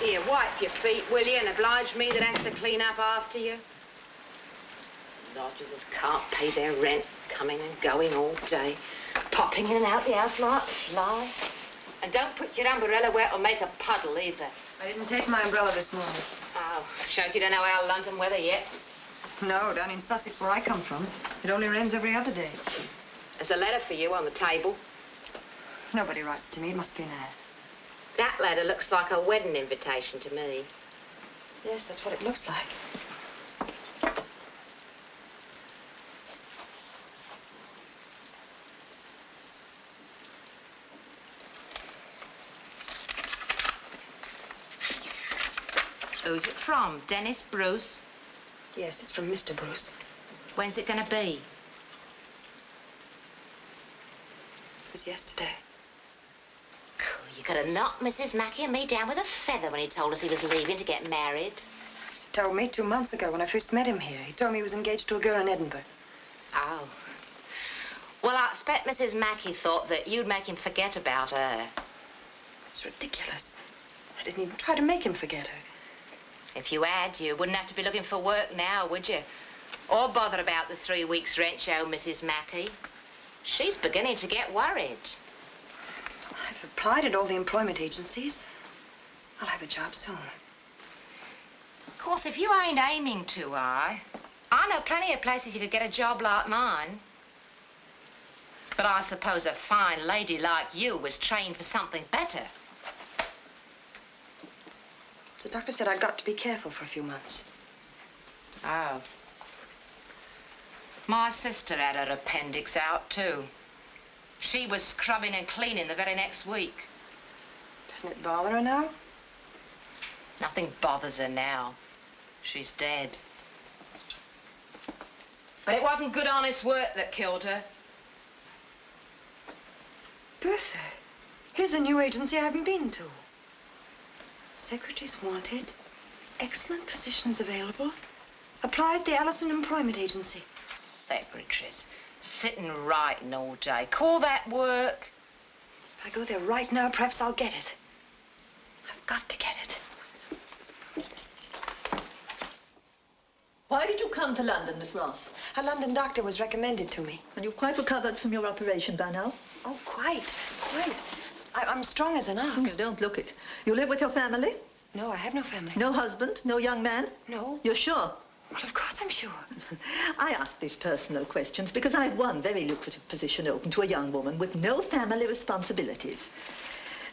Here, wipe your feet, will you, and oblige me that has to clean up after you. Lodgers can't pay their rent, coming and going all day, popping in and out the house like flies. And don't put your umbrella where it'll make a puddle either. I didn't take my umbrella this morning. Oh, shows you don't know our London weather yet. No, down in Sussex, where I come from, it only rains every other day. There's a letter for you on the table. Nobody writes to me. It must be an ad. That letter looks like a wedding invitation to me. Yes, that's what it looks like. Who's it from? Dennis Bruce? Yes, it's from Mr. Bruce. When's it gonna be? It was yesterday. You could have knocked Mrs. Mackey and me down with a feather when he told us he was leaving to get married. He told me 2 months ago when I first met him here. He told me he was engaged to a girl in Edinburgh. Oh. Well, I expect Mrs. Mackey thought that you'd make him forget about her. That's ridiculous. I didn't even try to make him forget her. If you had, you wouldn't have to be looking for work now, would you? Or bother about the 3 weeks' rent you owe Mrs. Mackey. She's beginning to get worried. I've applied at all the employment agencies. I'll have a job soon. Of course, if you ain't aiming too high, I know plenty of places you could get a job like mine. But I suppose a fine lady like you was trained for something better. The doctor said I'd got to be careful for a few months. Oh. My sister had her appendix out, too. She was scrubbing and cleaning the very next week. Doesn't it bother her now? Nothing bothers her now. She's dead. But it wasn't good, honest work that killed her. Bertha, here's a new agency I haven't been to. Secretaries wanted, excellent positions available. Apply at the Allison Employment Agency. Secretaries, sitting writing all day. Call that work? If I go there right now, perhaps I'll get it. I've got to get it. Why did you come to London, Miss Ross? A London doctor was recommended to me. And you've quite recovered from your operation by now? Oh, quite. I'm strong as an ox. You don't look it. You live with your family? No, I have no family. No husband? No young man? No. You're sure? Well, of course I'm sure. I ask these personal questions because I've one very lucrative position open to a young woman with no family responsibilities.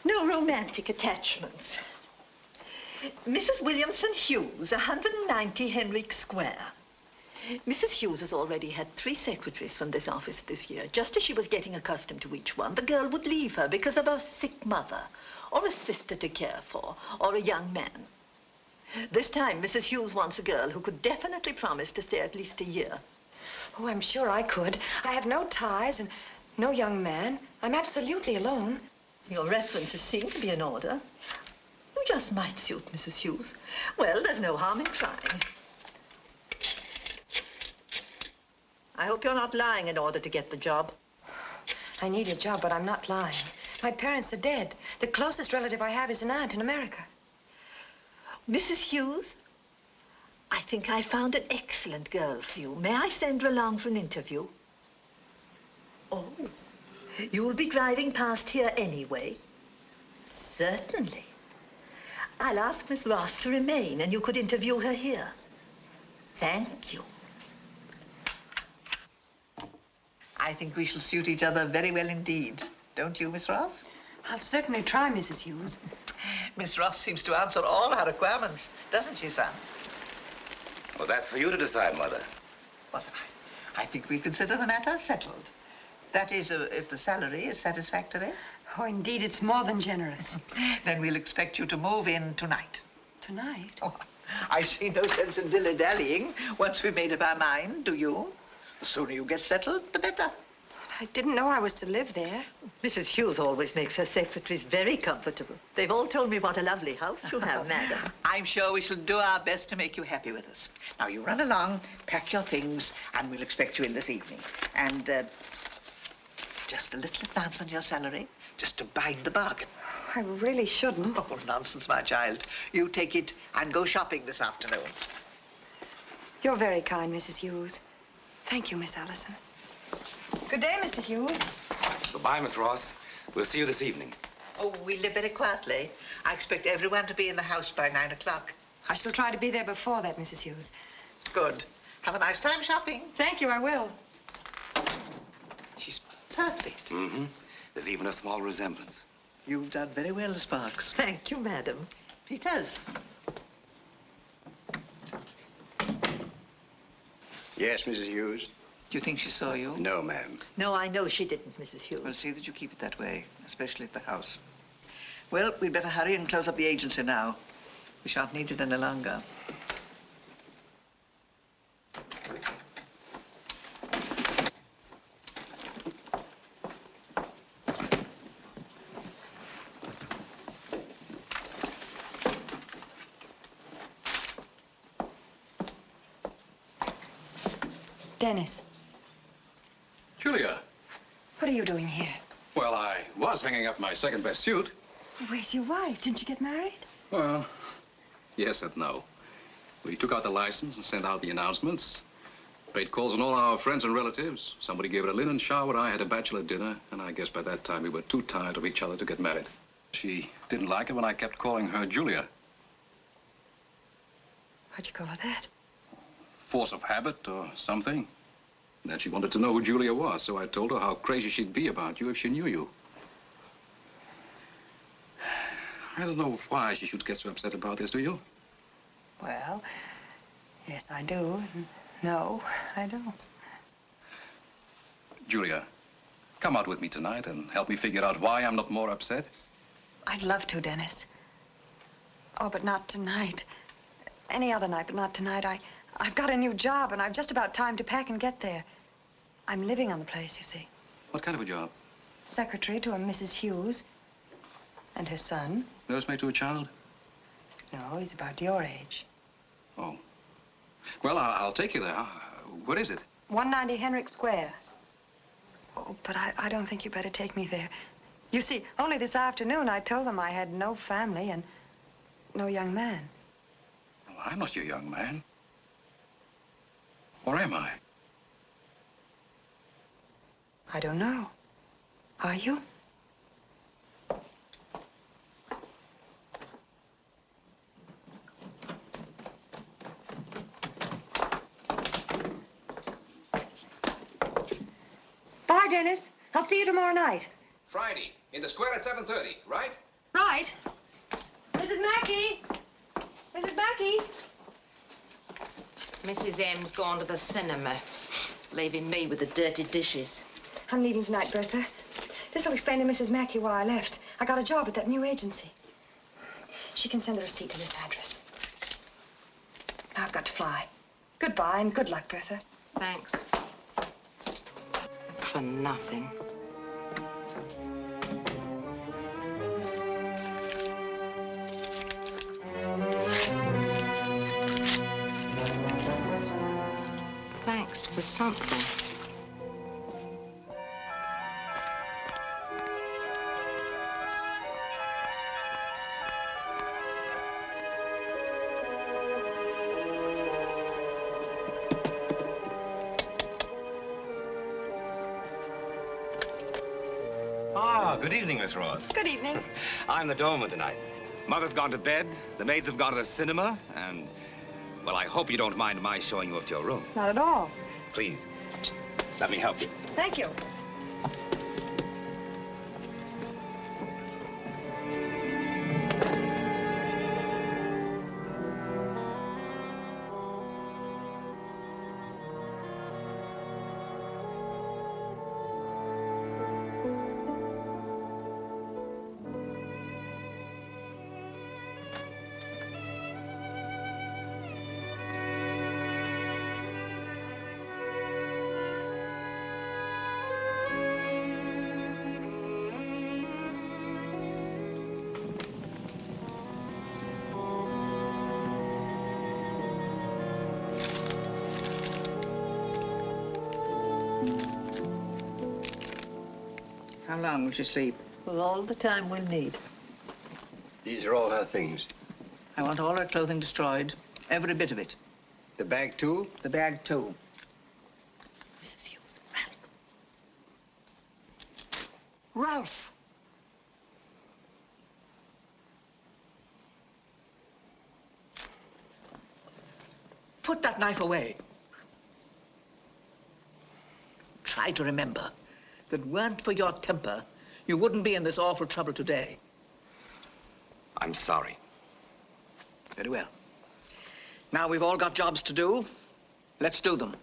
No romantic attachments. Mrs. Williamson Hughes, 190 Henrique Square. Mrs. Hughes has already had 3 secretaries from this office this year. Just as she was getting accustomed to each one, the girl would leave her because of a sick mother, or a sister to care for, or a young man. This time, Mrs. Hughes wants a girl who could definitely promise to stay at least a year. Oh, I'm sure I could. I have no ties and no young man. I'm absolutely alone. Your references seem to be in order. You just might suit Mrs. Hughes. Well, there's no harm in trying. I hope you're not lying in order to get the job. I need a job, but I'm not lying. My parents are dead. The closest relative I have is an aunt in America. Mrs. Hughes, I think I found an excellent girl for you. May I send her along for an interview? Oh, you'll be driving past here anyway? Certainly. I'll ask Miss Ross to remain, and you could interview her here. Thank you. I think we shall suit each other very well indeed. Don't you, Miss Ross? I'll certainly try, Mrs. Hughes. Miss Ross seems to answer all our requirements, doesn't she, son? Well, that's for you to decide, Mother. Well, I think we consider the matter settled. That is, if the salary is satisfactory. Oh, indeed, it's more than generous. Then we'll expect you to move in tonight. Tonight? Oh, I see no sense in dilly-dallying once we've made up our mind, do you? The sooner you get settled, the better. I didn't know I was to live there. Mrs. Hughes always makes her secretaries very comfortable. They've all told me what a lovely house you have, madam. I'm sure we shall do our best to make you happy with us. Now, you run along, pack your things, and we'll expect you in this evening. And just a little advance on your salary, just to bind the bargain. I really shouldn't. Oh, nonsense, my child. You take it and go shopping this afternoon. You're very kind, Mrs. Hughes. Thank you, Miss Allison. Good day, Mr. Hughes. Goodbye, Miss Ross. We'll see you this evening. Oh, we live very quietly. I expect everyone to be in the house by 9 o'clock. I shall try to be there before that, Mrs. Hughes. Good. Have a nice time shopping. Thank you, I will. She's perfect. Mm-hmm. There's even a small resemblance. You've done very well, Sparks. Thank you, madam. Peters. Yes, Mrs. Hughes? Do you think she saw you? No, ma'am. No, I know she didn't, Mrs. Hughes. Well, see that you keep it that way, especially at the house. Well, we'd better hurry and close up the agency now. We shan't need it any longer. Dennis, Julia. what are you doing here? Well, I was hanging up my second-best suit. Where's your wife? Didn't you get married? Well, yes and no. We took out the license and sent out the announcements. Paid calls on all our friends and relatives. Somebody gave it a linen shower. I had a bachelor dinner. And I guess by that time we were too tired of each other to get married. She didn't like it when I kept calling her Julia. Why'd you call her that? Force of habit or something. Then she wanted to know who Julia was, so I told her how crazy she'd be about you if she knew you. I don't know why she should get so upset about this, do you? Well, yes, I do. No, I don't. Julia, come out with me tonight and help me figure out why I'm not more upset. I'd love to, Dennis. Oh, but not tonight. Any other night, but not tonight. I've got a new job, and I've just about time to pack and get there. I'm living on the place, you see. What kind of a job? Secretary to a Mrs. Hughes and her son. Nursemaid to a child? No, he's about your age. Oh. Well, I'll take you there. What is it? 190 Henrik Square. Oh, but I don't think you better take me there. You see, only this afternoon I told them I had no family and no young man. Well, I'm not your young man. Or am I? I don't know. Are you? Bye, Dennis. I'll see you tomorrow night. Friday, in the square at 7:30, right? Right. Mrs. Mackey! Mrs. Mackey! Mrs. M's gone to the cinema, leaving me with the dirty dishes. I'm leaving tonight, Bertha. This'll explain to Mrs. Mackey why I left. I got a job at that new agency. She can send the receipt to this address. Now I've got to fly. Goodbye and good luck, Bertha. Thanks. For nothing. Thanks for something. Good evening, Miss Ross. Good evening. I'm the doorman tonight. Mother's gone to bed, the maids have gone to the cinema, and, well, I hope you don't mind my showing you up to your room. Not at all. Please, let me help you. Thank you. How long will you sleep? Well, all the time we'll need. These are all her things. I want all her clothing destroyed. Every bit of it. The bag, too? The bag, too. Mrs. Hughes, Ralph. Ralph! Put that knife away. Try to remember that weren't for your temper, you wouldn't be in this awful trouble today. I'm sorry. Very well. Now we've all got jobs to do. Let's do them.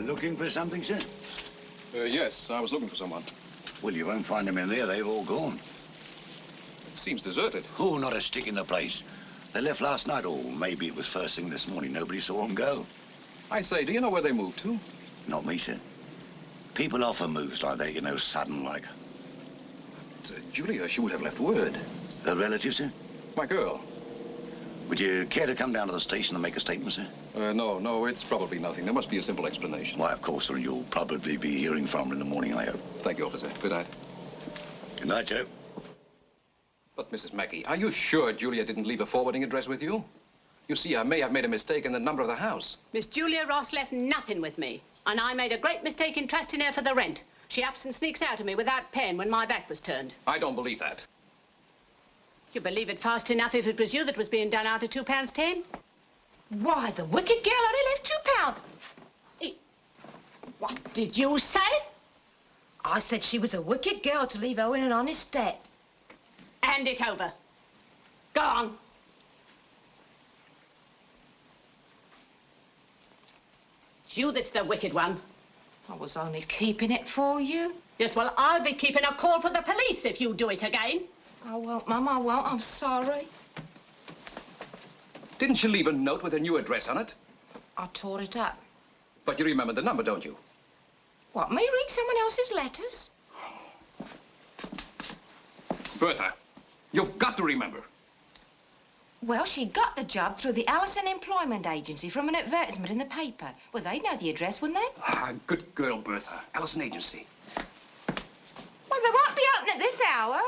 Looking for something, sir? Yes, I was looking for someone. Well, you won't find them in there. They've all gone. It seems deserted. Oh, not a stick in the place. They left last night, or maybe it was first thing this morning. Nobody saw them go. I say, do you know where they moved to? Not me, sir. People often moves like that, you know, sudden like. Julia, she would have left word. A relative, sir? My girl. Would you care to come down to the station and make a statement, sir? No, it's probably nothing. There must be a simple explanation. Why, of course, sir. You'll probably be hearing from her in the morning, I hope. Thank you, officer. Good night. Good night, sir. But, Mrs. Mackey, are you sure Julia didn't leave a forwarding address with you? You see, I may have made a mistake in the number of the house. Miss Julia Ross left nothing with me, and I made a great mistake in trusting her for the rent. She ups and sneaks out of me without paying when my back was turned. I don't believe that. You believe it fast enough if it was you that was being done out of £2.10? Why, the wicked girl only left £2. What did you say? I said she was a wicked girl to leave Owen an honest debt. Hand it over. Go on. It's you that's the wicked one. I was only keeping it for you. Yes, well, I'll be keeping a call for the police if you do it again. I won't, Mum, I won't. I'm sorry. Didn't she leave a note with a new address on it? I tore it up. But you remember the number, don't you? What, me read someone else's letters? Bertha, you've got to remember. Well, she got the job through the Allison Employment Agency from an advertisement in the paper. Well, they'd know the address, wouldn't they? Ah, good girl, Bertha. Allison Agency. Well, they won't be open at this hour.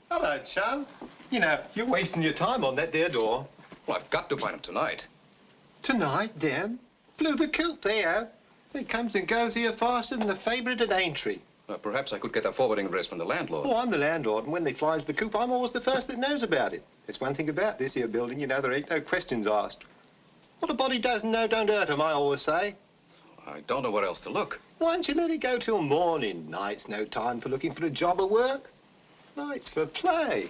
Hello, chum. You know, you're wasting your time on that there door. Well, I've got to find him tonight. Tonight, them? Flew the coop, they have. It comes and goes here faster than the favourite at Aintree. Perhaps I could get a forwarding address from the landlord. Oh, I'm the landlord, and when they flies the coop, I'm always the first that knows about it. There's one thing about this here building, you know, there ain't no questions asked. What a body doesn't know don't hurt him, I always say. I don't know where else to look. Why don't you let it go till morning? Night's no time for looking for a job or work. Night's for play.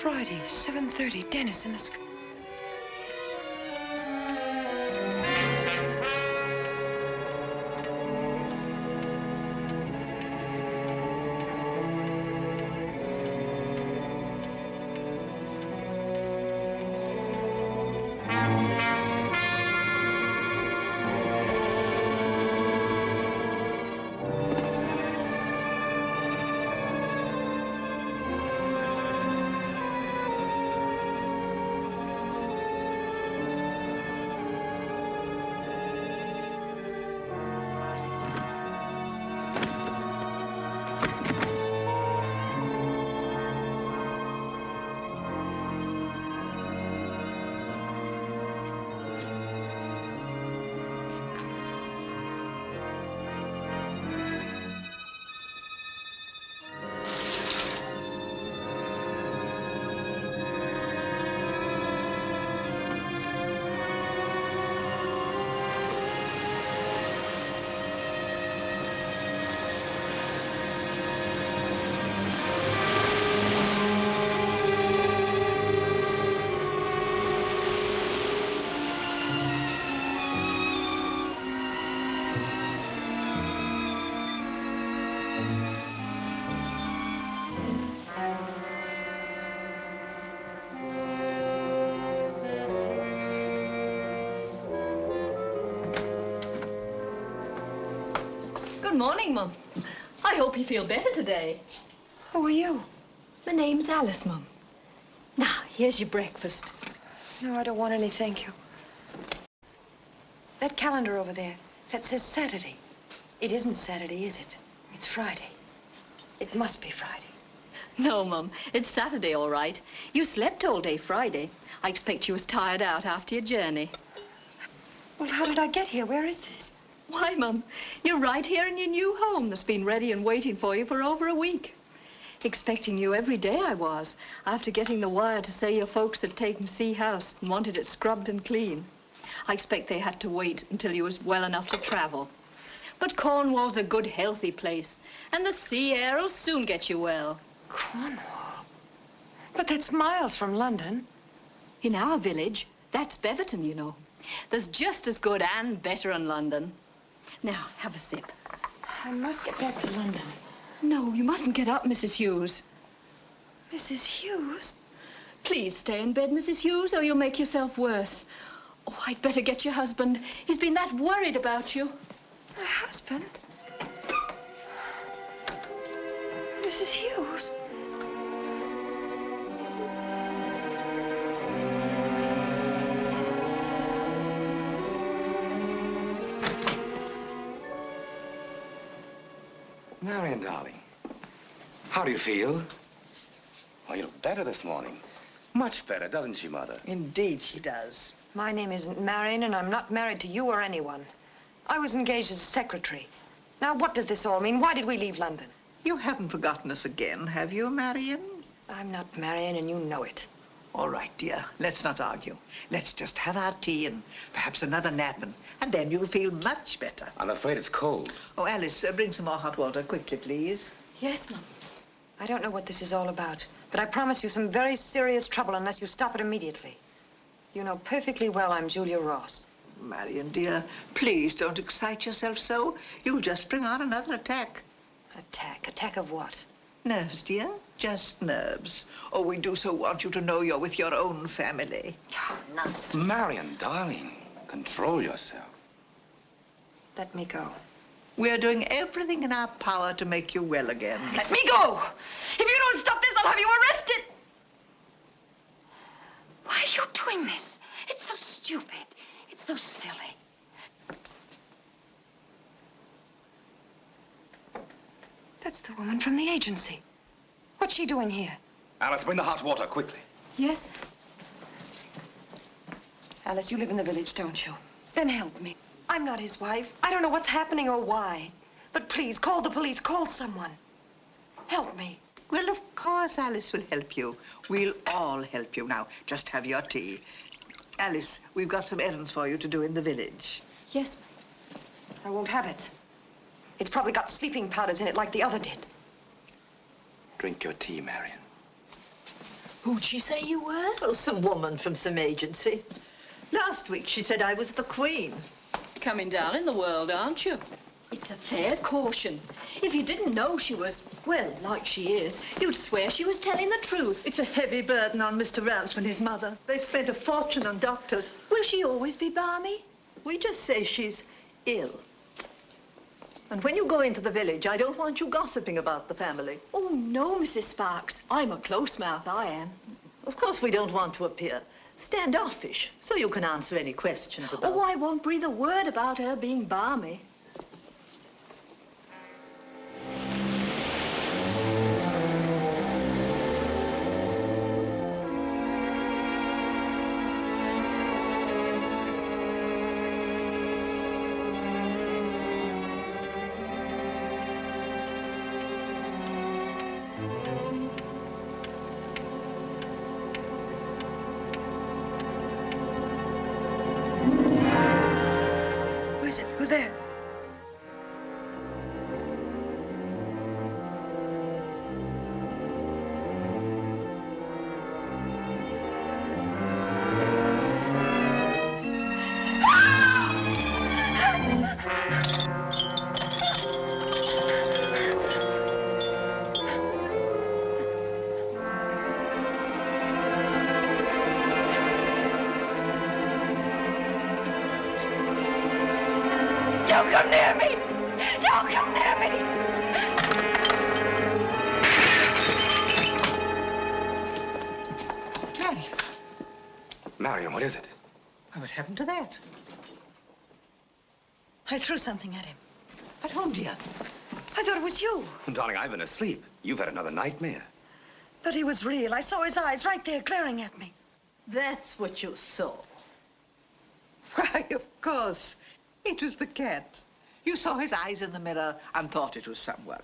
Friday, 7:30, Dennis in the sky. Good morning, Mum. I hope you feel better today. Who are you? My name's Alice, Mum. Now, here's your breakfast. No, I don't want any, thank you. That calendar over there, that says Saturday. It isn't Saturday, is it? It's Friday. It must be Friday. No, Mum. It's Saturday, all right. You slept all day Friday. I expect you was tired out after your journey. Well, how did I get here? Where is this? Why, Mum, you're right here in your new home that's been ready and waiting for you for over a week. Expecting you every day I was, after getting the wire to say your folks had taken C House and wanted it scrubbed and clean. I expect they had to wait until you was well enough to travel. But Cornwall's a good, healthy place, and the sea air'll soon get you well. Cornwall? But that's miles from London. In our village, that's Beverton, you know. There's just as good and better in London. Now, have a sip. I must get back to London. No, you mustn't get up, Mrs. Hughes. Mrs. Hughes? Please stay in bed, Mrs. Hughes, or you'll make yourself worse. Oh, I'd better get your husband. He's been that worried about you. My husband? Mrs. Hughes? Marion, darling, how do you feel? Oh, you look better this morning. Much better, doesn't she, Mother? Indeed she does. My name isn't Marion, and I'm not married to you or anyone. I was engaged as a secretary. Now, what does this all mean? Why did we leave London? You haven't forgotten us again, have you, Marion? I'm not Marion, and you know it. All right, dear. Let's not argue. Let's just have our tea and perhaps another nap, and then you'll feel much better. I'm afraid it's cold. Oh, Alice, bring some more hot water quickly, please. Yes, Mum. I don't know what this is all about, but I promise you some very serious trouble unless you stop it immediately. You know perfectly well I'm Julia Ross. Marion, dear, please don't excite yourself so. You'll just bring on another attack. Attack? Attack of what? Nerves, dear. Just nerves. Oh, we do so want you to know you're with your own family. Oh, nonsense. Marion, darling, control yourself. Let me go. We're doing everything in our power to make you well again. Let me go! If you don't stop this, I'll have you arrested! Why are you doing this? It's so stupid. It's so silly. That's the woman from the agency. What's she doing here? Alice, bring the hot water, quickly. Yes? Alice, you live in the village, don't you? Then help me. I'm not his wife. I don't know what's happening or why. But please, call the police. Call someone. Help me. Well, of course Alice will help you. We'll all help you. Now, just have your tea. Alice, we've got some errands for you to do in the village. Yes, I won't have it. It's probably got sleeping powders in it like the other did. Drink your tea, Marion. Who'd she say you were? Well, some woman from some agency. Last week she said I was the Queen. Coming down in the world, aren't you? It's a fair caution. If you didn't know she was, well, like she is, you'd swear she was telling the truth. It's a heavy burden on Mr. Ralph and his mother. They've spent a fortune on doctors. Will she always be balmy? We just say she's ill. And when you go into the village, I don't want you gossiping about the family. Oh, no, Mrs. Sparks. I'm a close mouth, I am. Of course, we don't want to appear standoffish, so you can answer any questions about... Oh, I won't breathe a word about her being balmy. Who's there? Don't come near me! Don't come near me! Mary, Marion, what is it? what happened to that? I threw something at him. At home, dear. I thought it was you. Darling, I've been asleep. You've had another nightmare. But he was real. I saw his eyes right there glaring at me. That's what you saw. Why, of course. It was the cat. You saw his eyes in the mirror and thought it was someone.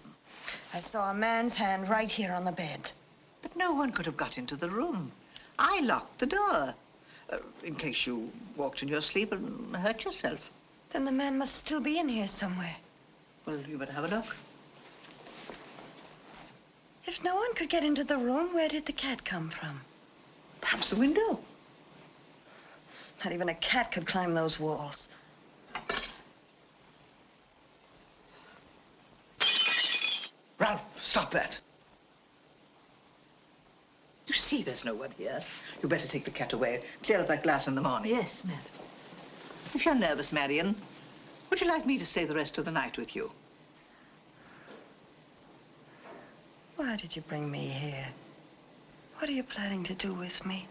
I saw a man's hand right here on the bed. But no one could have got into the room. I locked the door, in case you walked in your sleep and hurt yourself. Then the man must still be in here somewhere. Well, you better have a look. If no one could get into the room, where did the cat come from? Perhaps the window. Not even a cat could climb those walls. Ralph, stop that. You see there's no one here. You better take the cat away. Clear up that glass in the morning. Yes, madam. If you're nervous, Marion, would you like me to stay the rest of the night with you? Why did you bring me here? What are you planning to do with me?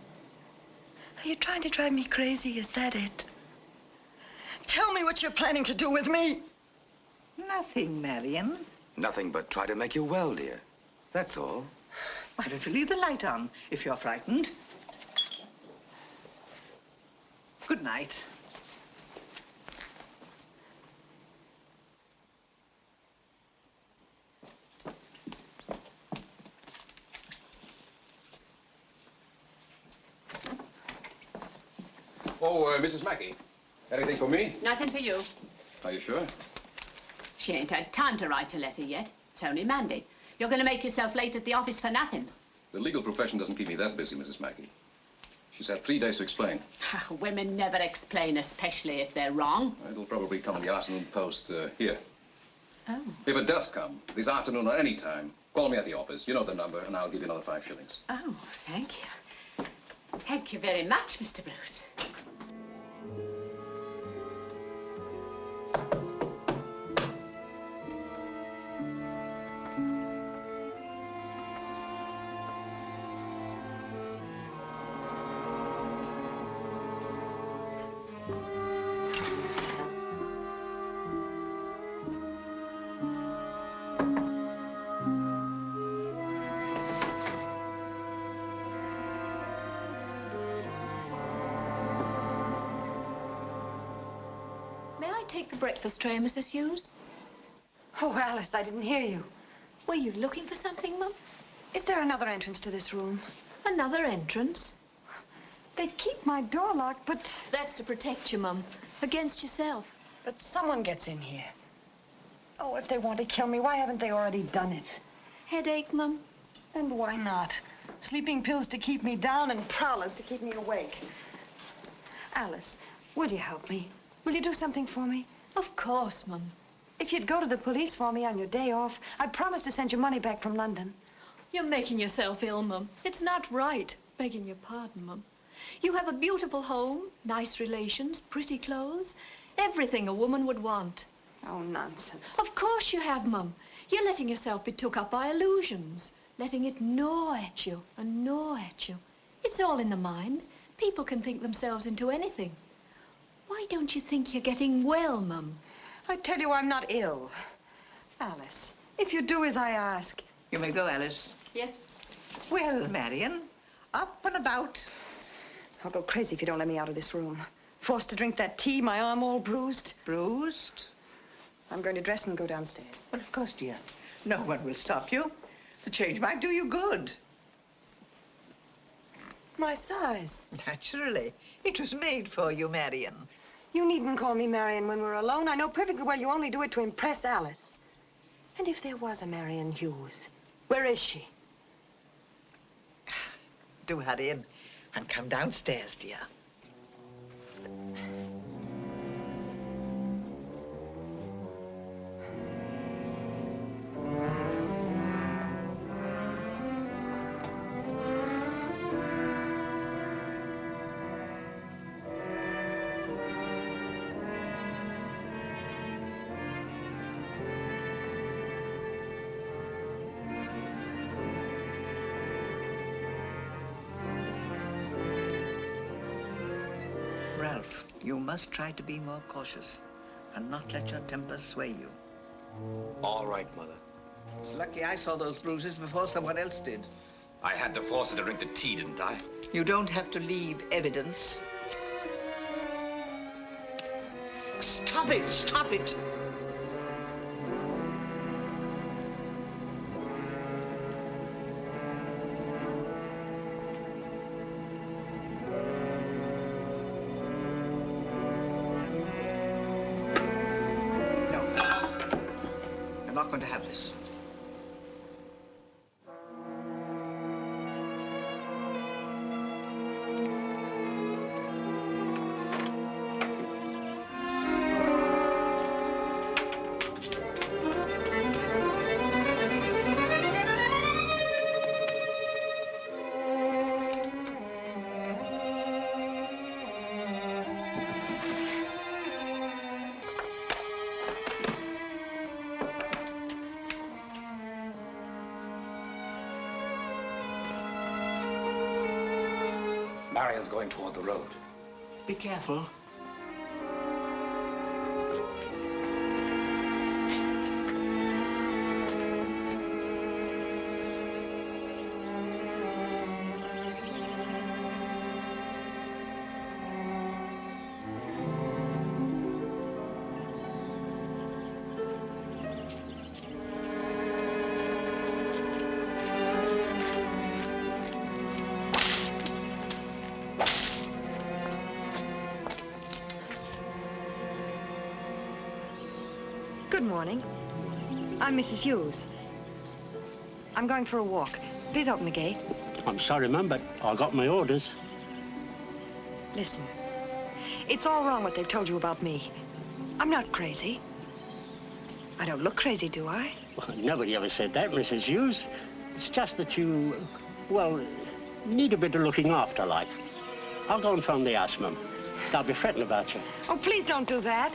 Are you trying to drive me crazy? Is that it? Tell me what you're planning to do with me. Nothing, Marion. Nothing but try to make you well, dear. That's all. Why don't you leave the light on if you're frightened? Good night. Oh, Mrs. Mackey. Anything for me? Nothing for you. Are you sure? She ain't had time to write a letter yet. It's only Monday. You're going to make yourself late at the office for nothing. The legal profession doesn't keep me that busy, Mrs. Mackey. She's had 3 days to explain. Women never explain, especially if they're wrong. It'll probably come in the afternoon post here. Oh. If it does come, this afternoon or any time, call me at the office. You know the number, and I'll give you another 5 shillings. Oh, thank you. Thank you very much, Mr. Bruce. Take the breakfast tray, Mrs. Hughes. Oh, Alice, I didn't hear you. Were you looking for something, Mum? Is there another entrance to this room? Another entrance? They keep my door locked, but... That's to protect you, Mum. Against yourself. But someone gets in here. Oh, if they want to kill me, why haven't they already done it? Headache, Mum? And why not? Sleeping pills to keep me down and prowlers to keep me awake. Alice, will you help me? Will you do something for me? Of course, Mum. If you'd go to the police for me on your day off, I'd promise to send you money back from London. You're making yourself ill, Mum. It's not right. Begging your pardon, Mum. You have a beautiful home, nice relations, pretty clothes, everything a woman would want. Oh, nonsense. Of course you have, Mum. You're letting yourself be took up by illusions, letting it gnaw at you and gnaw at you. It's all in the mind. People can think themselves into anything. Why don't you think you're getting well, Mum? I tell you I'm not ill. Alice, if you do as I ask. You may go, Alice. Yes. Well, Marion, up and about. I'll go crazy if you don't let me out of this room. Forced to drink that tea, my arm all bruised. Bruised? I'm going to dress and go downstairs. Well, of course, dear. No one will stop you. The change might do you good. My size. Naturally. It was made for you, Marion. You needn't call me Marion when we're alone. I know perfectly well you only do it to impress Alice. And if there was a Marion Hughes, where is she? Do hurry in and come downstairs, dear. Ralph, you must try to be more cautious and not let your temper sway you. All right, Mother. It's lucky I saw those bruises before someone else did. I had to force her to drink the tea, didn't I? You don't have to leave evidence. Stop it! Stop it! I'm not going to have this. Marion's going toward the road. Be careful. Good morning. I'm Mrs. Hughes. I'm going for a walk. Please open the gate. I'm sorry, Mum, but I got my orders. Listen, it's all wrong what they've told you about me. I'm not crazy. I don't look crazy, do I? Well, nobody ever said that, Mrs. Hughes. It's just that you, well, need a bit of looking after, like. I'll go and phone the house, Mum. They'll be fretting about you. Oh, please don't do that.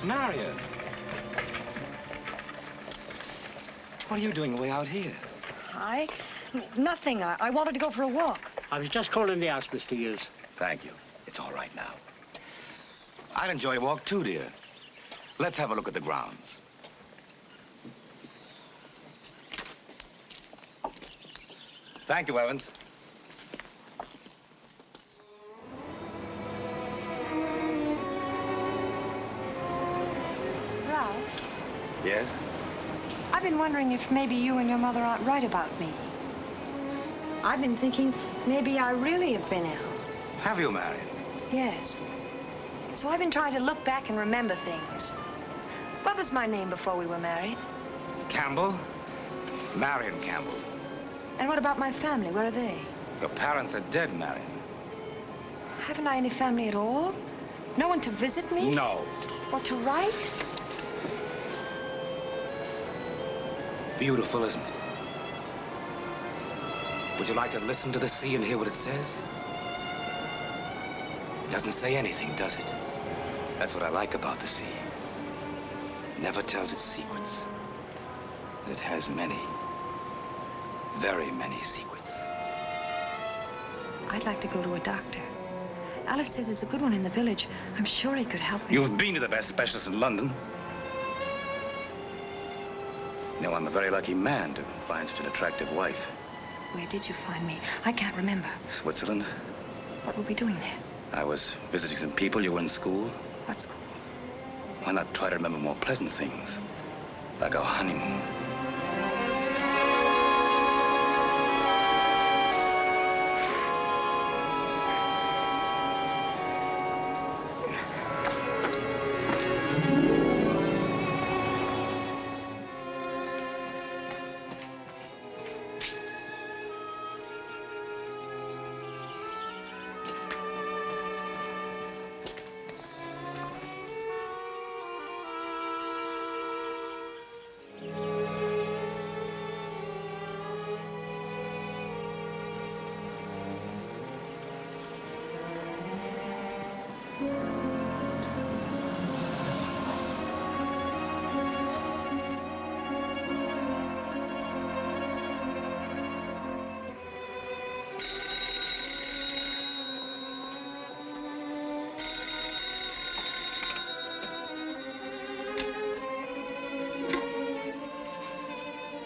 Marion. What are you doing way out here? Nothing. I wanted to go for a walk. I was just calling the house, Mr. Hughes. Thank you. It's all right now. I'd enjoy a walk too, dear. Let's have a look at the grounds. Thank you, Evans. Ralph, Yes? I've been wondering if maybe you and your mother aren't right about me. I've been thinking maybe I really have been ill. Have you, Marion? Yes. So I've been trying to look back and remember things. What was my name before we were married? Campbell? Marion Campbell. And what about my family? Where are they? Your parents are dead, Marion. Haven't I any family at all? No one to visit me? No. Or to write? Beautiful, isn't it? Would you like to listen to the sea and hear what it says? It doesn't say anything, does it? That's what I like about the sea. It never tells its secrets. It has many, very many secrets. I'd like to go to a doctor. Alice says there's a good one in the village. I'm sure he could help me. You've been to the best specialist in London. You know, I'm a very lucky man to find such an attractive wife. Where did you find me? I can't remember. Switzerland. What were we doing there? I was visiting some people. You were in school. What school? Why not try to remember more pleasant things? Like our honeymoon.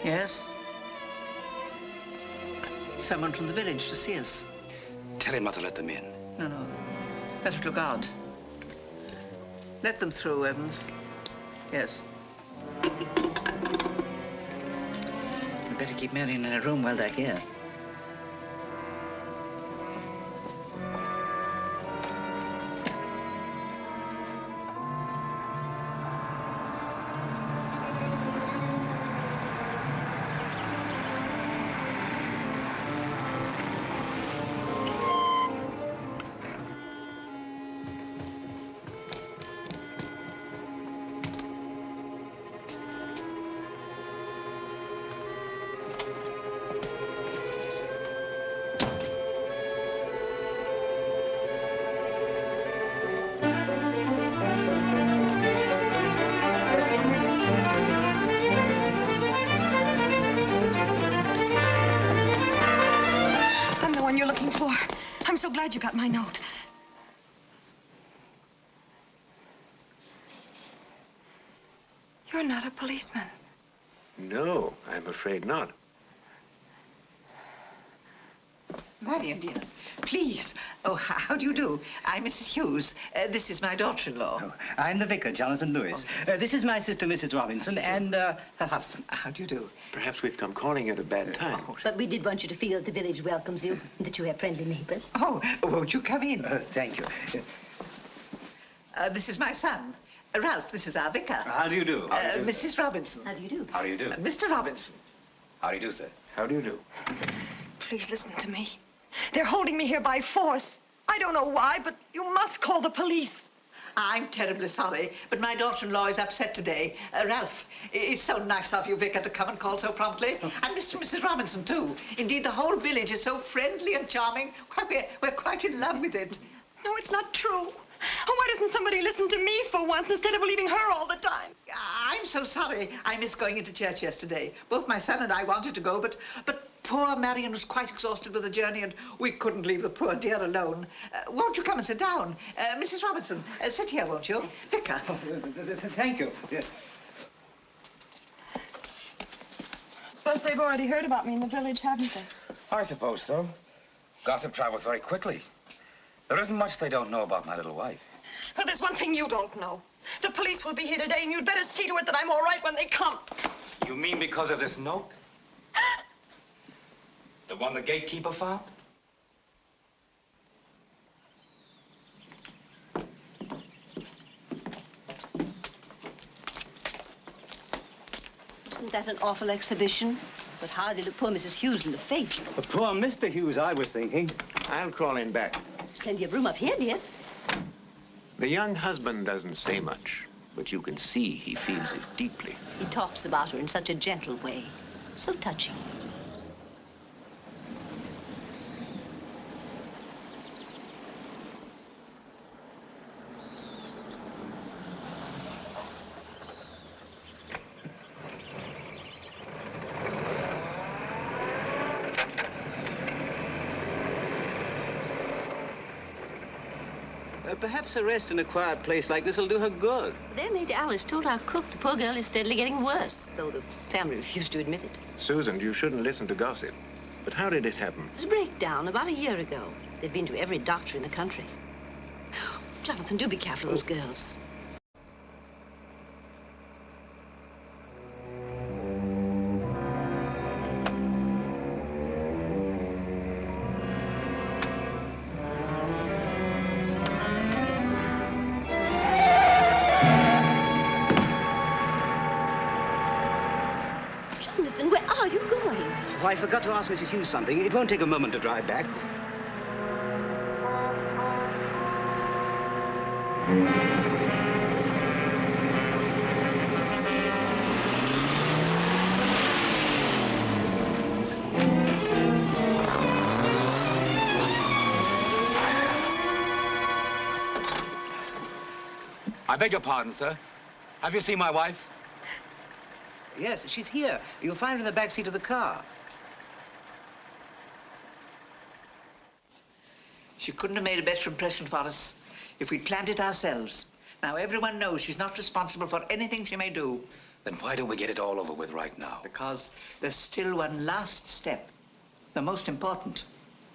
Yes? Someone from the village to see us. Tell him not to let them in. No. Better look out. Let them through, Evans. Yes. We better keep Marion in her room while they're here. I'm so glad you got my note. You're not a policeman. No, I'm afraid not. Marion, dear, please. Oh, how do you do? I'm Mrs. Hughes. This is my daughter-in-law. Oh, I'm the vicar, Jonathan Lewis. This is my sister, Mrs. Robinson, and her husband. How do you do? Perhaps we've come calling at a bad time. But we did want you to feel that the village welcomes you, and that you have friendly neighbors. Oh, won't you come in? Thank you. This is my son. Ralph, this is our vicar. How do you do? Mrs. Robinson. How do you do? How do you do? Mr. Robinson. How do you do, sir? How do you do? Please listen to me. They're holding me here by force. I don't know why, but you must call the police. I'm terribly sorry, but my daughter-in-law is upset today. Ralph, it's so nice of you, Vicar, to come and call so promptly. And Mr. and Mrs. Robinson, too. Indeed, the whole village is so friendly and charming. Why, we're quite in love with it. No, it's not true. Oh, why doesn't somebody listen to me for once instead of believing her all the time? I'm so sorry I missed going into church yesterday. Both my son and I wanted to go, but poor Marion was quite exhausted with the journey, and we couldn't leave the poor dear alone. Won't you come and sit down? Mrs. Robinson, sit here, won't you? Vicar. Oh, thank you. Yeah. I suppose they've already heard about me in the village, haven't they? I suppose so. Gossip travels very quickly. There isn't much they don't know about my little wife. Well, there's one thing you don't know. The police will be here today, and you'd better see to it that I'm all right when they come. You mean because of this note? The one the gatekeeper found? Wasn't that an awful exhibition? But hardly look poor Mrs. Hughes in the face. But poor Mr. Hughes, I was thinking. I'll crawl in back. There's plenty of room up here, dear. The young husband doesn't say much, but you can see he feels it deeply. He talks about her in such a gentle way. So touching. Perhaps a rest in a quiet place like this will do her good. Their maid Alice told our cook the poor girl is steadily getting worse, though the family refused to admit it. Susan, you shouldn't listen to gossip. But how did it happen? It was a breakdown about a year ago. They've been to every doctor in the country. Jonathan, do be careful of those girls. Oh, I forgot to ask Mrs. Hughes something. It won't take a moment to drive back. I beg your pardon, sir. Have you seen my wife? Yes, she's here. You'll find her in the back seat of the car. She couldn't have made a better impression for us if we'd planned it ourselves. Now, everyone knows she's not responsible for anything she may do. Then why don't we get it all over with right now? Because there's still one last step. The most important.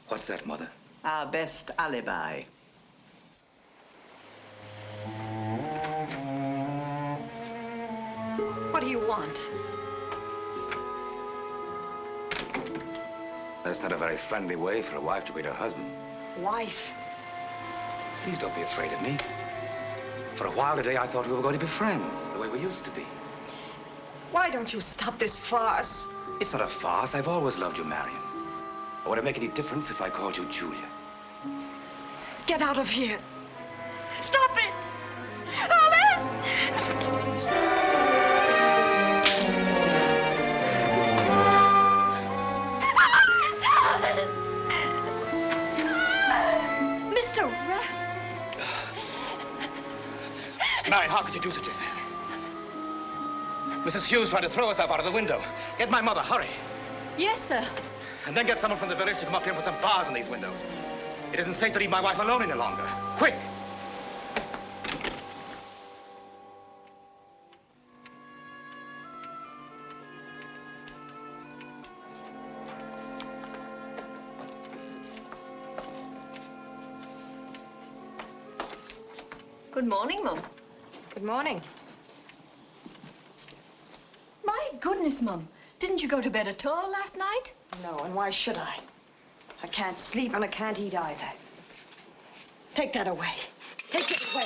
What's that, Mother? Our best alibi. What do you want? That's not a very friendly way for a wife to greet her husband. Wife? Please don't be afraid of me. For a while today, I thought we were going to be friends, the way we used to be. Why don't you stop this farce? It's not a farce. I've always loved you, Marion. Or would it make any difference if I called you Julia? Get out of here. Stop it! Alice! Mr. Marion, how could you do such a thing? Mrs. Hughes tried to throw herself out of the window. Get my mother, hurry. Yes, sir. And then get someone from the village to come up here and put some bars in these windows. It isn't safe to leave my wife alone any longer. Quick! Good morning, Mum. Good morning. My goodness, Mum. Didn't you go to bed at all last night? No, and why should I? I can't sleep and I can't eat either. Take that away. Take it away.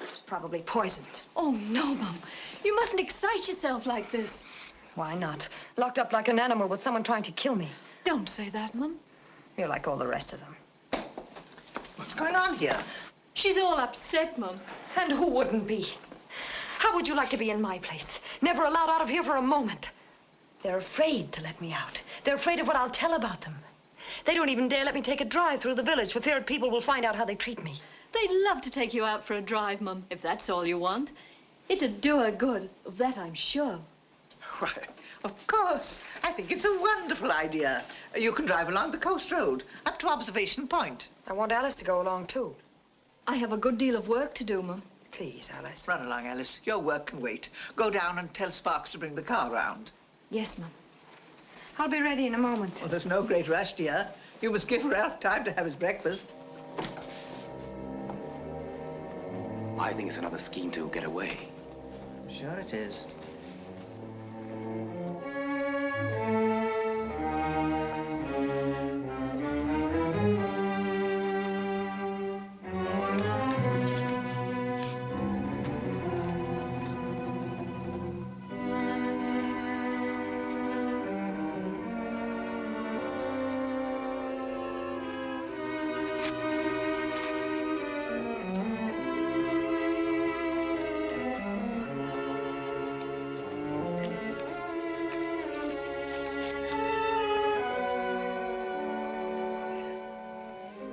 It's probably poisoned. Oh, no, Mum. You mustn't excite yourself like this. Why not? Locked up like an animal with someone trying to kill me. Don't say that, Mum. You're like all the rest of them. What's going on here? She's all upset, Mum. And who wouldn't be? How would you like to be in my place? Never allowed out of here for a moment. They're afraid to let me out. They're afraid of what I'll tell about them. They don't even dare let me take a drive through the village for fear people will find out how they treat me. They'd love to take you out for a drive, Mum, if that's all you want. It'd do her good, of that I'm sure. Why, of course. I think it's a wonderful idea. You can drive along the coast road, up to Observation Point. I want Alice to go along, too. I have a good deal of work to do, Mum. Please, Alice. Run along, Alice. Your work can wait. Go down and tell Sparks to bring the car round. Yes, Mum. I'll be ready in a moment. Well, there's no great rush, dear. You must give Ralph time to have his breakfast. I think it's another scheme to get away. Sure it is.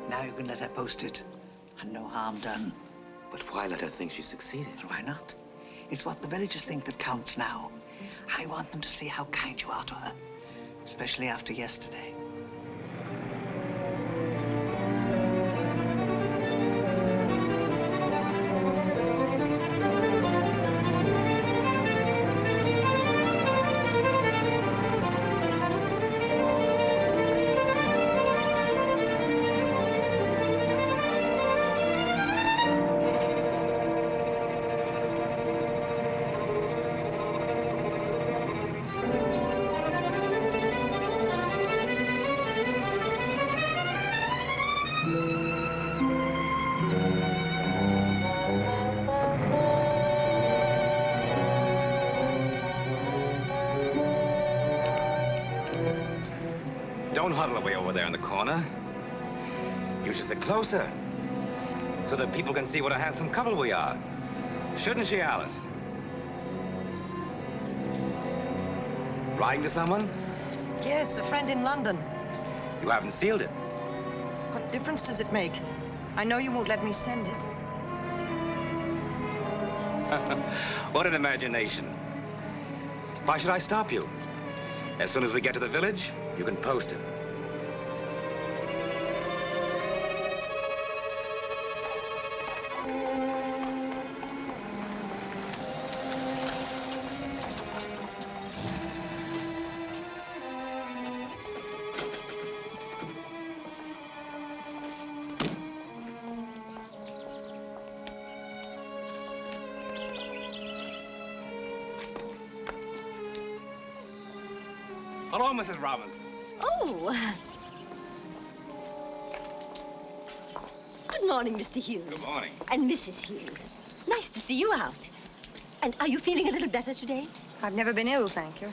Now you can let her post it, and no harm done. But why let her think she succeeded? And why not? It's what the villagers think that counts now. I want them to see how kind you are to her, especially after yesterday. Don't huddle away over there in the corner. You should sit closer, so that people can see what a handsome couple we are. Shouldn't she, Alice? Writing to someone? Yes, a friend in London. You haven't sealed it. What difference does it make? I know you won't let me send it. What an imagination. Why should I stop you? As soon as we get to the village, you can post it. Hello, Mrs. Robinson. Oh. Good morning, Mr. Hughes. Good morning. And Mrs. Hughes. Nice to see you out. And are you feeling a little better today? I've never been ill, thank you.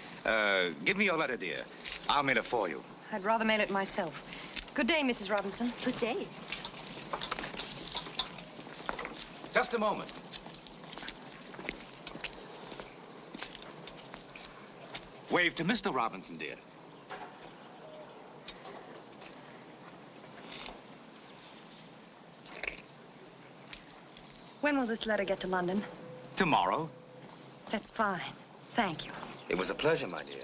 Give me your letter, dear. I'll mail it for you. I'd rather mail it myself. Good day, Mrs. Robinson. Good day. Just a moment. Wave to Mr. Robinson, dear. When will this letter get to London? Tomorrow. That's fine. Thank you. It was a pleasure, my dear.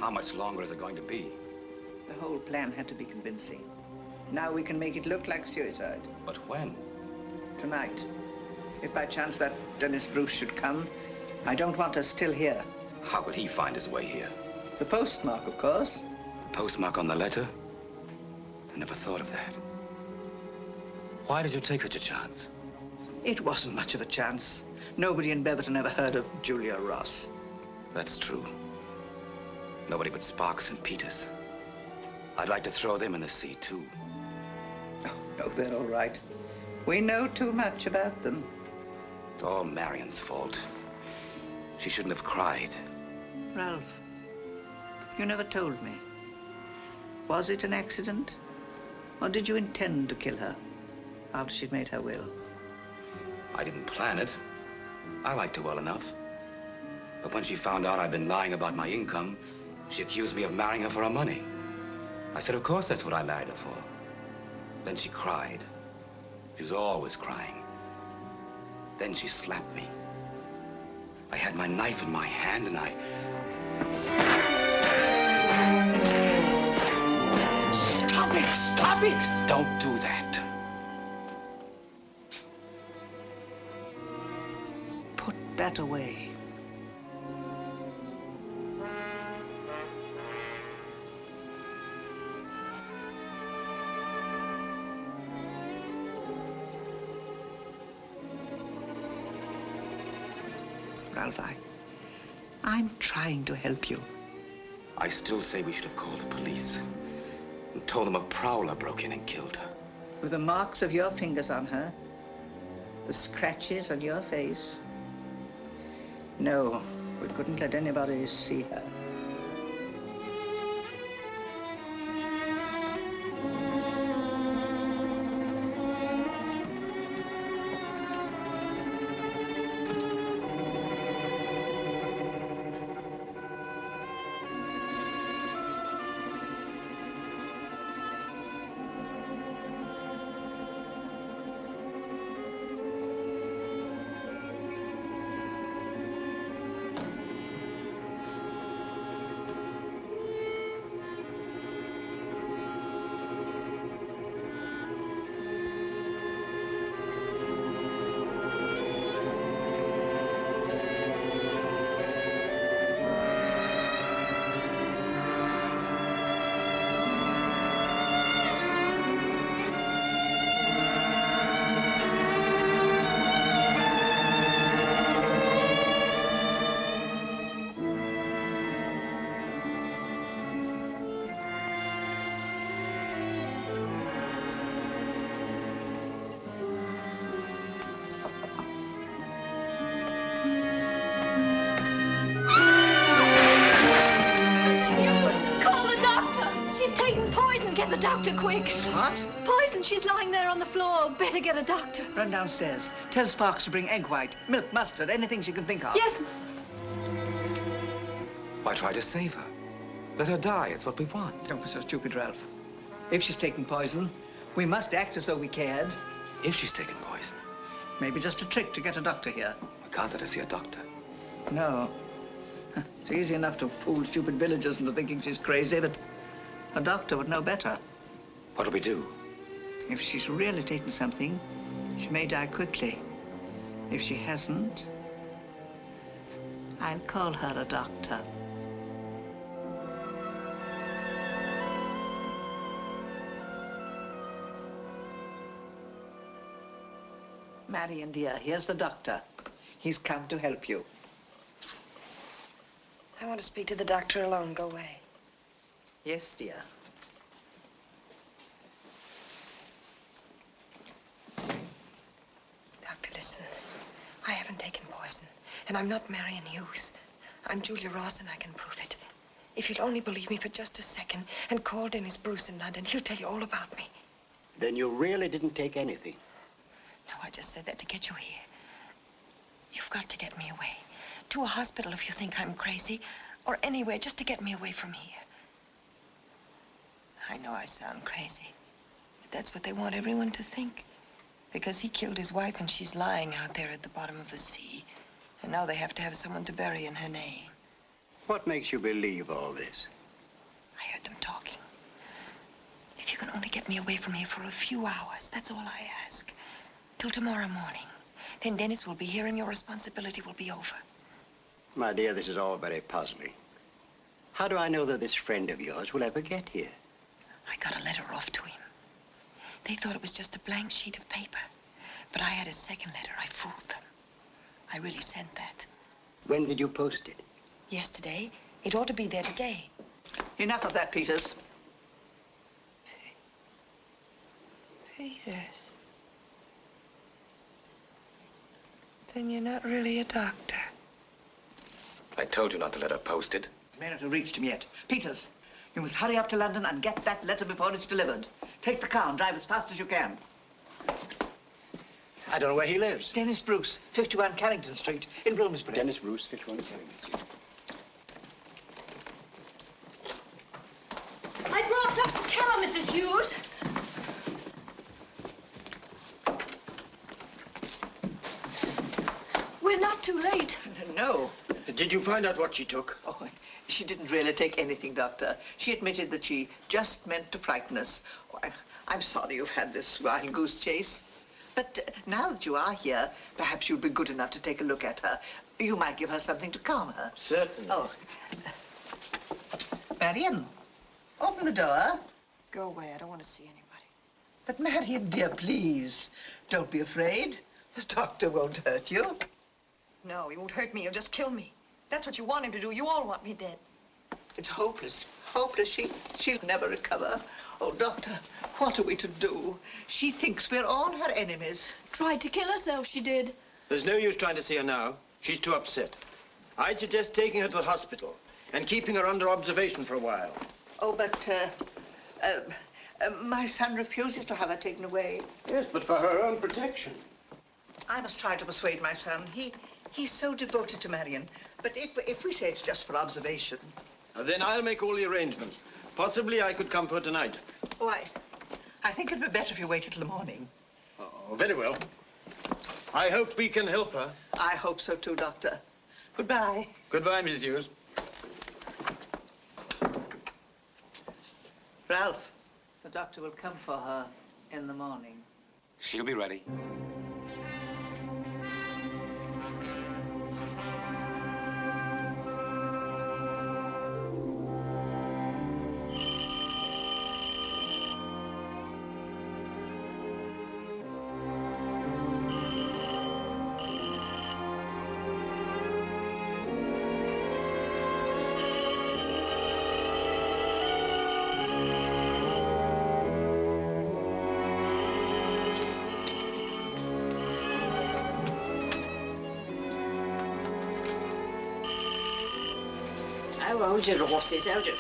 How much longer is it going to be? The whole plan had to be convincing. Now we can make it look like suicide. But when? Tonight. If by chance that Dennis Bruce should come, I don't want us still here. How could he find his way here? The postmark, of course. The postmark on the letter? I never thought of that. Why did you take such a chance? It wasn't much of a chance. Nobody in Beverton ever heard of Julia Ross. That's true. Nobody but Sparks and Peters. I'd like to throw them in the sea, too. No, they're all right. We know too much about them. It's all Marion's fault. She shouldn't have cried. Ralph, you never told me. Was it an accident? Or did you intend to kill her after she'd made her will? I didn't plan it. I liked her well enough. But when she found out I'd been lying about my income, she accused me of marrying her for her money. I said, of course, that's what I married her for. Then she cried. She was always crying. Then she slapped me. I had my knife in my hand and I... Stop it! Stop it! Don't do that. Put that away. Ralph, I'm trying to help you. I still say we should have called the police and told them a prowler broke in and killed her. With the marks of your fingers on her, the scratches on your face. No, we couldn't let anybody see her. The doctor, quick. What? Poison. She's lying there on the floor. Better get a doctor. Run downstairs. Tell Sparks to bring egg white, milk, mustard, anything she can think of. Yes. Why try to save her? Let her die. It's what we want. Don't be so stupid, Ralph. If she's taken poison, we must act as though we cared. If she's taken poison? Maybe just a trick to get a doctor here. We can't let her see a doctor. No. It's easy enough to fool stupid villagers into thinking she's crazy, but a doctor would know better. What'll we do? If she's really taken something, she may die quickly. If she hasn't, I'll call her a doctor. Marion, dear, here's the doctor. He's come to help you. I want to speak to the doctor alone. Go away. Yes, dear. Doctor, listen. I haven't taken poison, and I'm not Marion Hughes. I'm Julia Ross, and I can prove it. If you'll only believe me for just a second and call Dennis Bruce in London, he'll tell you all about me. Then you really didn't take anything? No, I just said that to get you here. You've got to get me away. To a hospital if you think I'm crazy, or anywhere just to get me away from here. I know I sound crazy, but that's what they want everyone to think. Because he killed his wife and she's lying out there at the bottom of the sea. And now they have to have someone to bury in her name. What makes you believe all this? I heard them talking. If you can only get me away from here for a few hours, that's all I ask. Till tomorrow morning. Then Dennis will be here and your responsibility will be over. My dear, this is all very puzzling. How do I know that this friend of yours will ever get here? I got a letter off to him. They thought it was just a blank sheet of paper. But I had a second letter. I fooled them. I really sent that. When did you post it? Yesterday. It ought to be there today. Enough of that, Peters. Peters. Then you're not really a doctor. I told you not to let her post it. It may not have reached him yet. Peters, you must hurry up to London and get that letter before it's delivered. Take the car and drive as fast as you can. I don't know where he lives. Dennis Bruce, 51 Carrington Street in Bloomsbury. Dennis Bruce, 51 Carrington Street. I brought Dr. Keller, Mrs. Hughes. We're not too late. No. Did you find out what she took? Oh, she didn't really take anything, Doctor. She admitted that she just meant to frighten us. Oh, I'm sorry you've had this wild goose chase. But now that you are here, perhaps you'd be good enough to take a look at her. You might give her something to calm her. Certainly. Oh. Marion, open the door. Go away. I don't want to see anybody. But Marion, dear, please, don't be afraid. The doctor won't hurt you. No, he won't hurt me. He'll just kill me. That's what you want him to do. You all want me dead. It's hopeless. Hopeless. She'll never recover. Oh, Doctor, what are we to do? She thinks we're all her enemies. Tried to kill herself, she did. There's no use trying to see her now. She's too upset. I'd suggest taking her to the hospital and keeping her under observation for a while. Oh, but, my son refuses to have her taken away. Yes, but for her own protection. I must try to persuade my son. He's so devoted to Marion. But if we say it's just for observation... Then I'll make all the arrangements. Possibly I could come for her tonight. Oh, I think it'd be better if you waited till the morning. Oh, very well. I hope we can help her. I hope so too, Doctor. Goodbye. Goodbye, Mrs. Hughes. Ralph, the doctor will come for her in the morning. She'll be ready. Oh, hold your horses, hold your...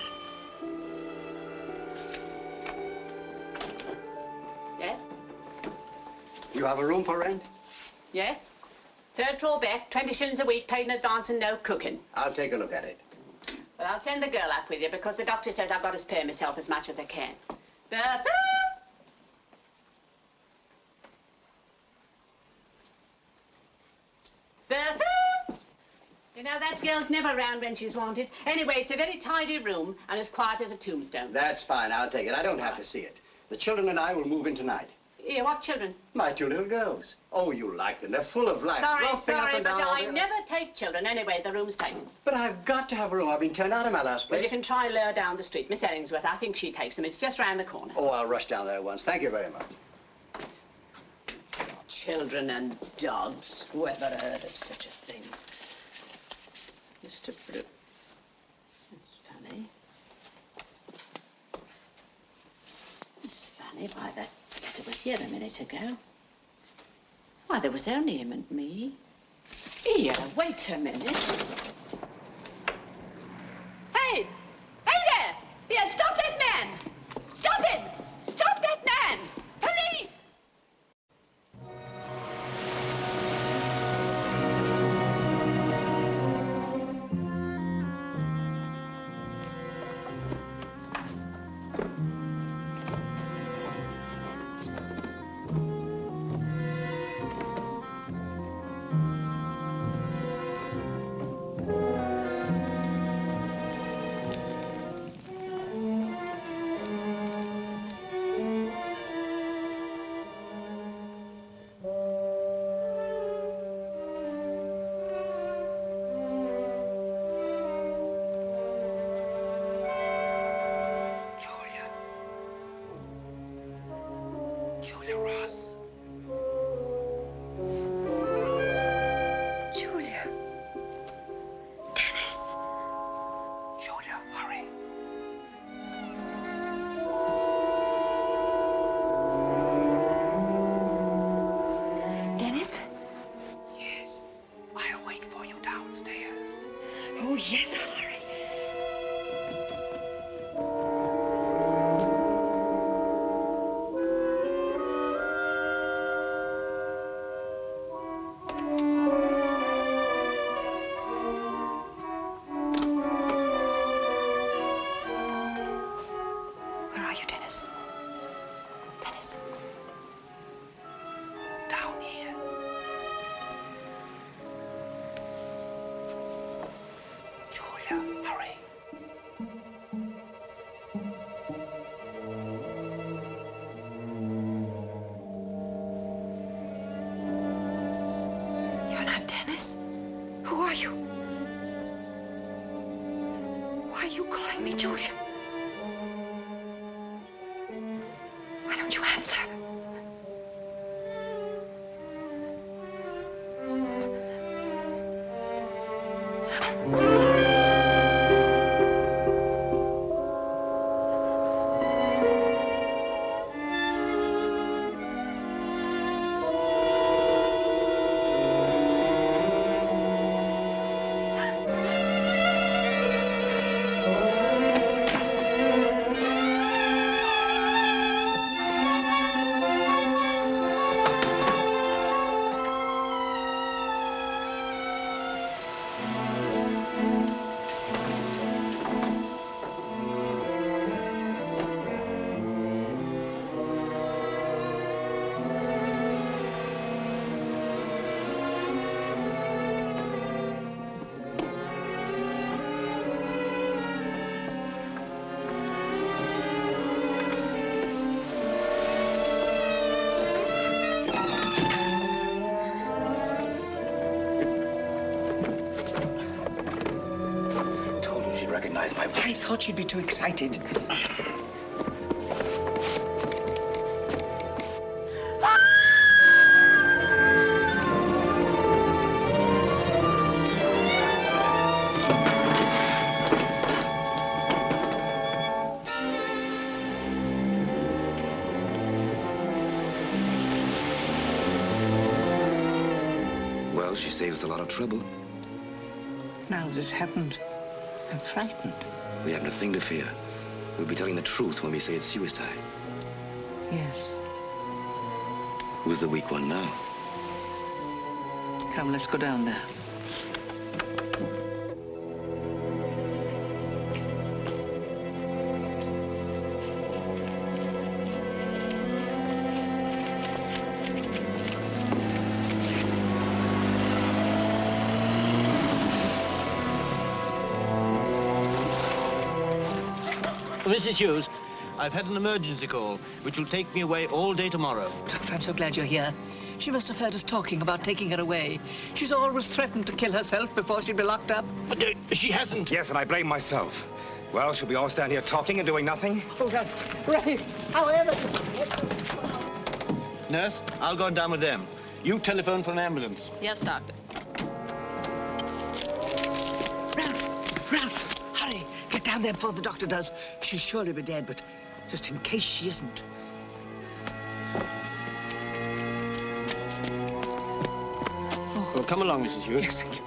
Yes? You have a room for rent? Yes. Third floor back, 20 shillings a week, paid in advance and no cooking. I'll take a look at it. Well, I'll send the girl up with you because the doctor says I've got to spare myself as much as I can. Bertha! Bertha! You know, that girl's never round when she's wanted. Anyway, it's a very tidy room and as quiet as a tombstone. That's fine. I'll take it. I don't have to see it. The children and I will move in tonight. Yeah, what children? My two little girls. Oh, you like them. They're full of life. Sorry, romping up sorry, and but down all I day. never take children. Anyway, the room's taken. But I've got to have a room. I've been turned out of my last place. Well, you can try Lure down the street. Miss Ellingsworth, I think she takes them. It's just round the corner. Oh, I'll rush down there at once. Thank you very much. Children and dogs. Whoever heard of such a thing? Mr. Brooks. That's funny. It's funny why that letter was here a minute ago. Why, there was only him and me. Here, wait a minute. Hey! Hey there! Here, stop that man! Stop him! Stop that man! Police! yes, I'll hurry. Where are you, Dennis? Dennis? Down here. Julia, hurry. You're not Dennis? Who are you? Why are you calling me Julia? Why don't you answer? Recognize my voice. I thought you'd be too excited. Well, she saves a lot of trouble. Now that it's happened, I'm frightened. We have nothing to fear. We'll be telling the truth when we say it's suicide. Yes. Who's the weak one now? Come, let's go down there. Mrs. Hughes, I've had an emergency call, which will take me away all day tomorrow. Doctor, I'm so glad you're here. She must have heard us talking about taking her away. She's always threatened to kill herself before she'd be locked up. But she hasn't. Yes, and I blame myself. Well, should we all stand here talking and doing nothing? Hold on. Right. However... Nurse, I'll go down with them. You telephone for an ambulance. Yes, Doctor. Ralph, hurry. Get down there before the doctor does. She'll surely be dead, but just in case she isn't. Well, come along, Mrs. Hughes. Yes, thank you.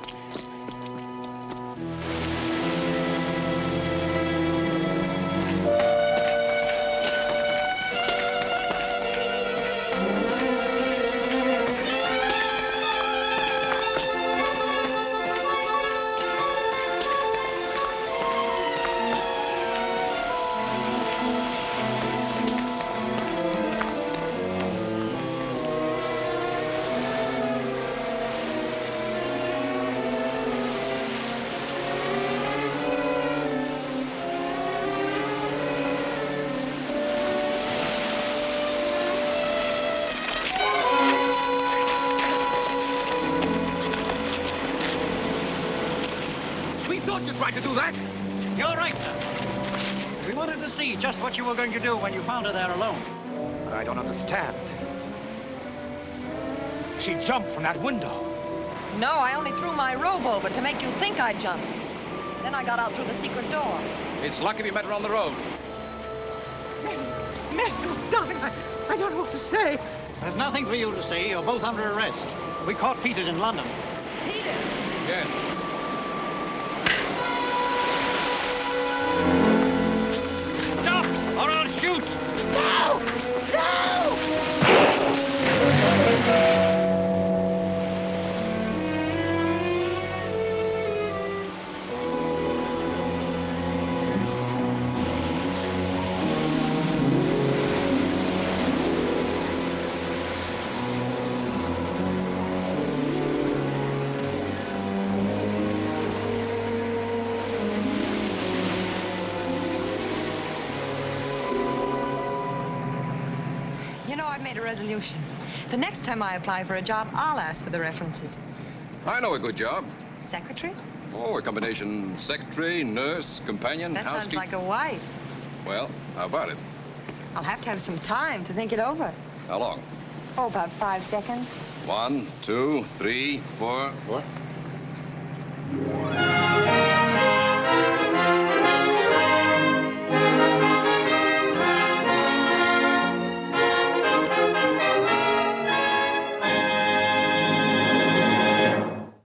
You tried to do that? You're right, sir. We wanted to see just what you were going to do when you found her there alone. I don't understand. She jumped from that window. No, I only threw my robe over to make you think I jumped. Then I got out through the secret door. It's lucky we met her on the road. Mary, darling, I don't know what to say. There's nothing for you to say. You're both under arrest. We caught Peters in London. Peters? Yes. Shoot! No! No! You know, I've made a resolution. The next time I apply for a job, I'll ask for the references. I know a good job. Secretary? Oh, a combination secretary, nurse, companion, That sounds housekeeper. like a wife. Well, how about it? I'll have to have some time to think it over. How long? Oh, about 5 seconds. 1, 2, 3, 4. What?